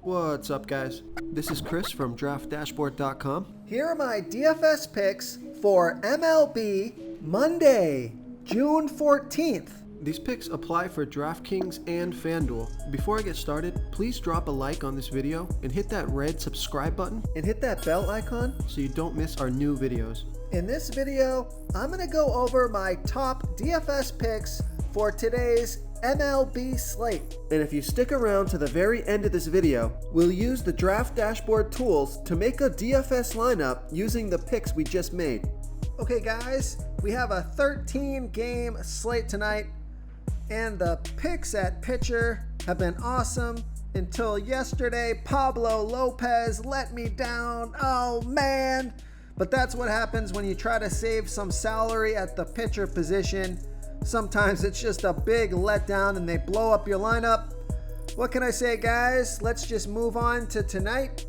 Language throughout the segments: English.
What's up, guys? This is Chris from DraftDashboard.com. Here are my DFS picks for MLB Monday, June 14th. These picks apply for DraftKings and FanDuel. Before I get started, please drop a like on this video and hit that red subscribe button And hit that bell icon. so you don't miss our new videos. In this video, I'm going to go over my top DFS picks for today's MLB slate. And if you stick around to the very end of this video, we'll use the Draft Dashboard tools to make a DFS lineup using the picks we just made. Okay guys, we have a 13-game slate tonight, and the picks at pitcher have been awesome until yesterday. Pablo Lopez let me down. Oh man. But that's what happens when you try to save some salary at the pitcher position. Sometimes it's just a big letdown and they blow up your lineup. What can I say, guys? Let's just move on to tonight.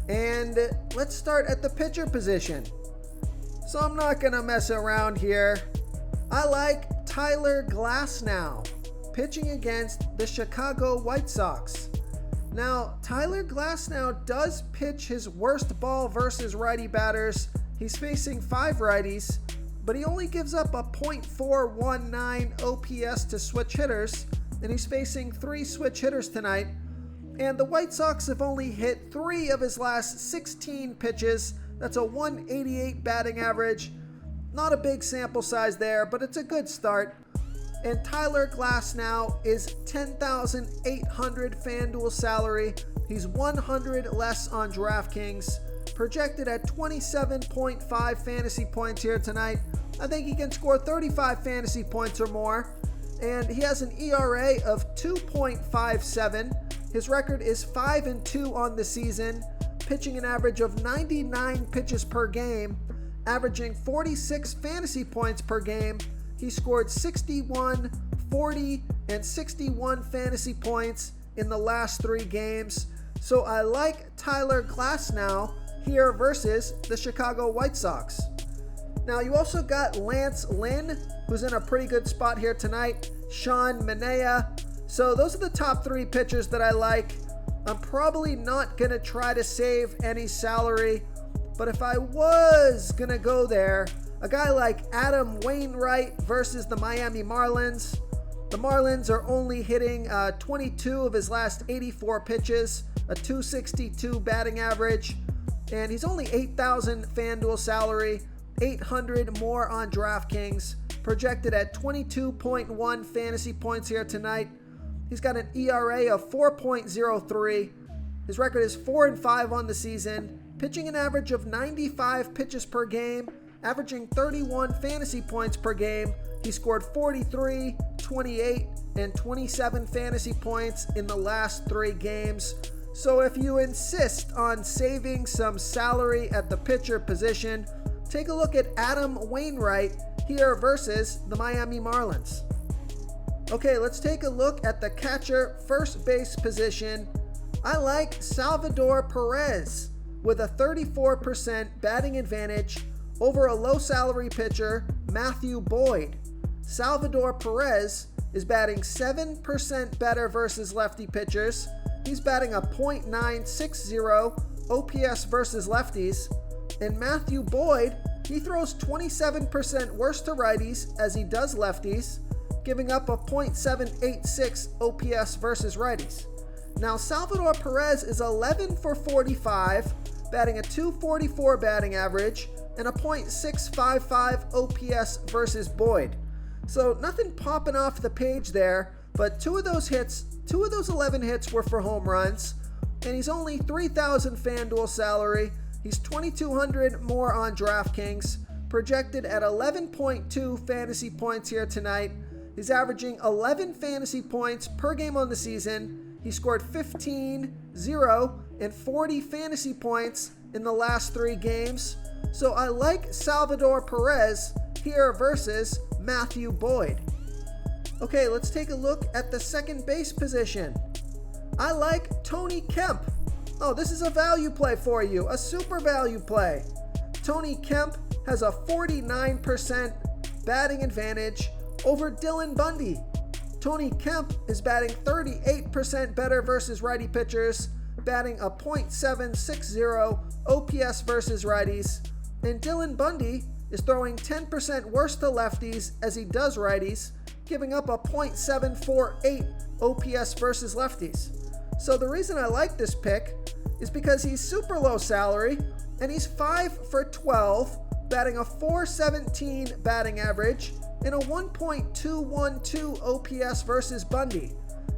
And let's start at the pitcher position. So I'm not going to mess around here. I like Tyler Glasnow pitching against the Chicago White Sox. Now, Tyler Glasnow does pitch his worst ball versus righty batters. He's facing 5 righties, but he only gives up a .419 OPS to switch hitters, and he's facing 3 switch hitters tonight. And the White Sox have only hit 3 of his last 16 pitches. That's a 188 batting average. Not a big sample size there, but it's a good start. And Tyler Glasnow is $10,800 FanDuel salary. He's 100 less on DraftKings. Projected at 27.5 fantasy points here tonight. I think he can score 35 fantasy points or more. And he has an ERA of 2.57. His record is 5-2 on the season, pitching an average of 99 pitches per game, averaging 46 fantasy points per game. He scored 61, 40, and 61 fantasy points in the last 3 games. So I like Tyler Glasnow here versus the Chicago White Sox. Now you also got Lance Lynn, who's in a pretty good spot here tonight. Sean Manaea. So those are the top 3 pitchers that I like. I'm probably not going to try to save any salary, but if I was going to go there, a guy like Adam Wainwright versus the Miami Marlins. The Marlins are only hitting 22 of his last 84 pitches, a 262 batting average, and he's only 8,000 FanDuel salary, 800 more on DraftKings, projected at 22.1 fantasy points here tonight. He's got an ERA of 4.03. His record is 4-5 on the season, pitching an average of 95 pitches per game, averaging 31 fantasy points per game. He scored 43, 28, and 27 fantasy points in the last 3 games. So if you insist on saving some salary at the pitcher position, take a look at Adam Wainwright here versus the Miami Marlins. Okay, let's take a look at the catcher first base position. I like Salvador Perez with a 34% batting advantage over a low salary pitcher, Matthew Boyd. Salvador Perez is batting 7% better versus lefty pitchers. He's batting a .960 OPS versus lefties. And Matthew Boyd, he throws 27% worse to righties as he does lefties, giving up a .786 OPS versus righties. Now Salvador Perez is 11 for 45, batting a .244 batting average, and a .655 OPS versus Boyd. So nothing popping off the page there, but 2 of those 11 hits were for home runs, and he's only 3,000 FanDuel salary. He's 2,200 more on DraftKings, projected at 11.2 fantasy points here tonight. He's averaging 11 fantasy points per game on the season. He scored 15, 0, and 40 fantasy points in the last 3 games. So I like Salvador Perez here versus Matthew Boyd. Okay, let's take a look at the second base position. I like Tony Kemp. Oh, this is a value play for you, a super value play. Tony Kemp has a 49% batting advantage over Dylan Bundy. Tony Kemp is batting 38% better versus righty pitchers. batting a .760 OPS versus righties. And Dylan Bundy is throwing 10% worse to lefties as he does righties, giving up a .748 OPS versus lefties. So the reason I like this pick is because he's super low salary and he's 5 for 12, batting a .417 batting average and a 1.212 OPS versus Bundy.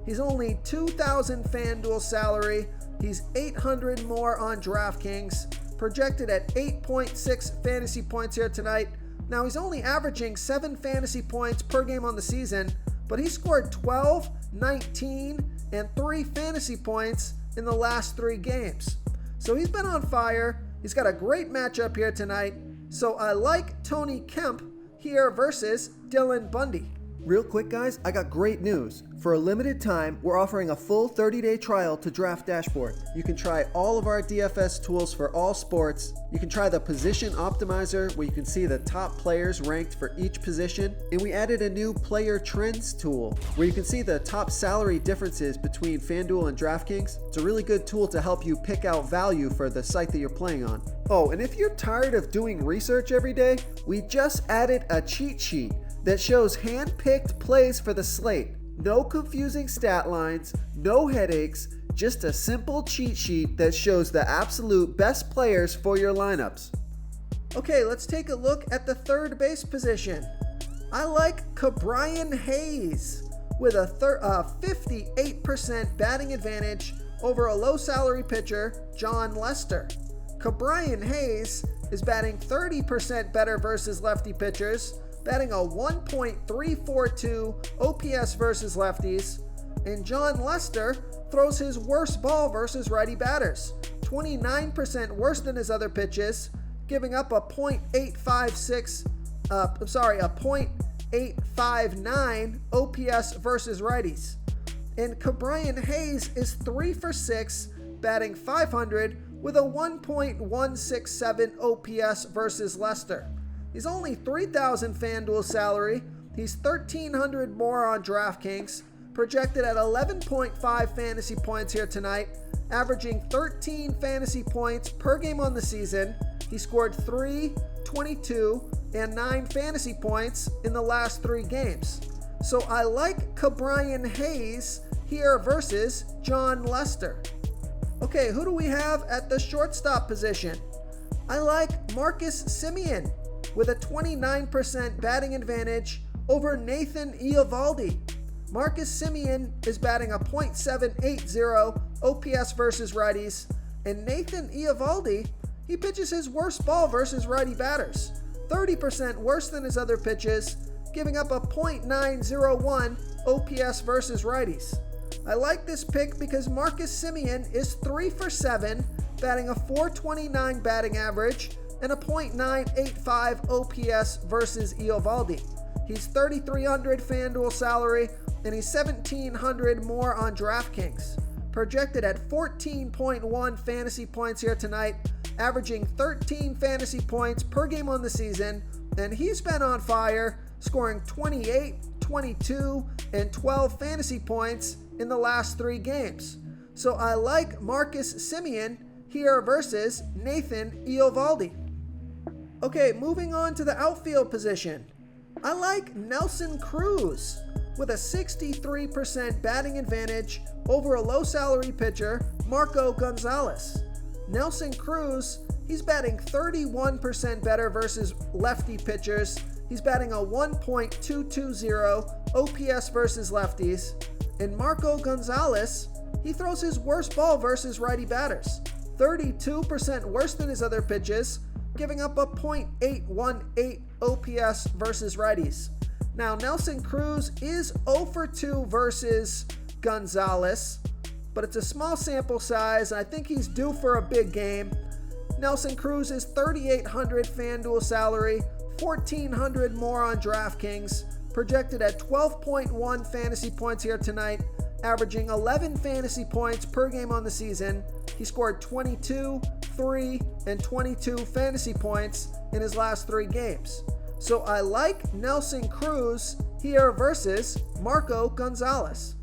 He's only 2,000 FanDuel salary. He's 800 more on DraftKings, projected at 8.6 fantasy points here tonight. Now he's only averaging 7 fantasy points per game on the season, but he scored 12, 19, and 3 fantasy points in the last 3 games. So he's been on fire. He's got a great matchup here tonight. So I like Tony Kemp here versus Dylan Bundy. Real quick, guys, I got great news. For a limited time, we're offering a full 30-day trial to Draft Dashboard. You can try all of our DFS tools for all sports. You can try the Position Optimizer, where you can see the top players ranked for each position. And we added a new Player Trends tool, where you can see the top salary differences between FanDuel and DraftKings. It's a really good tool to help you pick out value for the site that you're playing on. Oh, and if you're tired of doing research every day, we just added a cheat sheet that shows hand-picked plays for the slate. No confusing stat lines, no headaches, just a simple cheat sheet that shows the absolute best players for your lineups. Okay, let's take a look at the third base position. I like Ke'Bryan Hayes with a 58% batting advantage over a low salary pitcher, Jon Lester. Ke'Bryan Hayes is batting 30% better versus lefty pitchers, batting a 1.342 OPS versus lefties, and Jon Lester throws his worst ball versus righty batters, 29% worse than his other pitches, giving up a .859 OPS versus righties. And Ke'Bryan Hayes is 3 for 6, batting .500 with a 1.167 OPS versus Lester. He's only 3,000 FanDuel salary. He's 1,300 more on DraftKings, projected at 11.5 fantasy points here tonight, averaging 13 fantasy points per game on the season. He scored 3, 22, and 9 fantasy points in the last 3 games. So I like Ke'Bryan Hayes here versus Jon Lester. Okay, who do we have at the shortstop position? I like Marcus Semien with a 29% batting advantage over Nathan Eovaldi. Marcus Semien is batting a .780 OPS versus righties, and Nathan Eovaldi, he pitches his worst ball versus righty batters, 30% worse than his other pitches, giving up a .901 OPS versus righties. I like this pick because Marcus Semien is 3 for 7, batting a .429 batting average and a .985 OPS versus Eovaldi. He's 3,300 FanDuel salary and he's 1,700 more on DraftKings. Projected at 14.1 fantasy points here tonight, averaging 13 fantasy points per game on the season, and he's been on fire, scoring 28, 22, and 12 fantasy points in the last 3 games. So I like Marcus Semien here versus Nathan Eovaldi. Okay, moving on to the outfield position. I like Nelson Cruz with a 63% batting advantage over a low salary pitcher, Marco Gonzalez. Nelson Cruz, he's batting 31% better versus lefty pitchers. He's batting a 1.220 OPS versus lefties. And Marco Gonzalez, he throws his worst ball versus righty batters, 32% worse than his other pitches, giving up a .818 OPS versus righties. Now, Nelson Cruz is 0 for 2 versus Gonzalez, but it's a small sample size. I think he's due for a big game. Nelson Cruz is 3,800 FanDuel salary, 1,400 more on DraftKings, projected at 12.1 fantasy points here tonight, averaging 11 fantasy points per game on the season. He scored 22, 3, and 22 fantasy points in his last 3 games. So I like Nelson Cruz here versus Marco Gonzalez.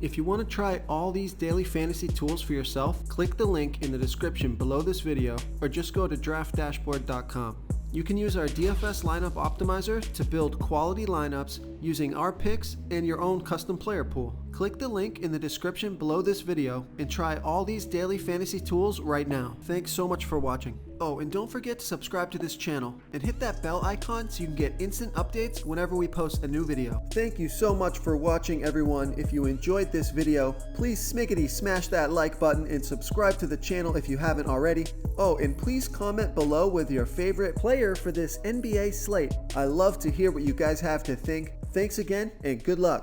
If you want to try all these daily fantasy tools for yourself, click the link in the description below this video or just go to draftdashboard.com. You can use our DFS lineup optimizer to build quality lineups using our picks and your own custom player pool. Click the link in the description below this video and try all these daily fantasy tools right now. Thanks so much for watching. Oh, and don't forget to subscribe to this channel and hit that bell icon so you can get instant updates whenever we post a new video. Thank you so much for watching, everyone. If you enjoyed this video, please smiggity smash that like button and subscribe to the channel if you haven't already. Oh, and please comment below with your favorite player for this NBA slate. I love to hear what you guys have to think. Thanks again and good luck.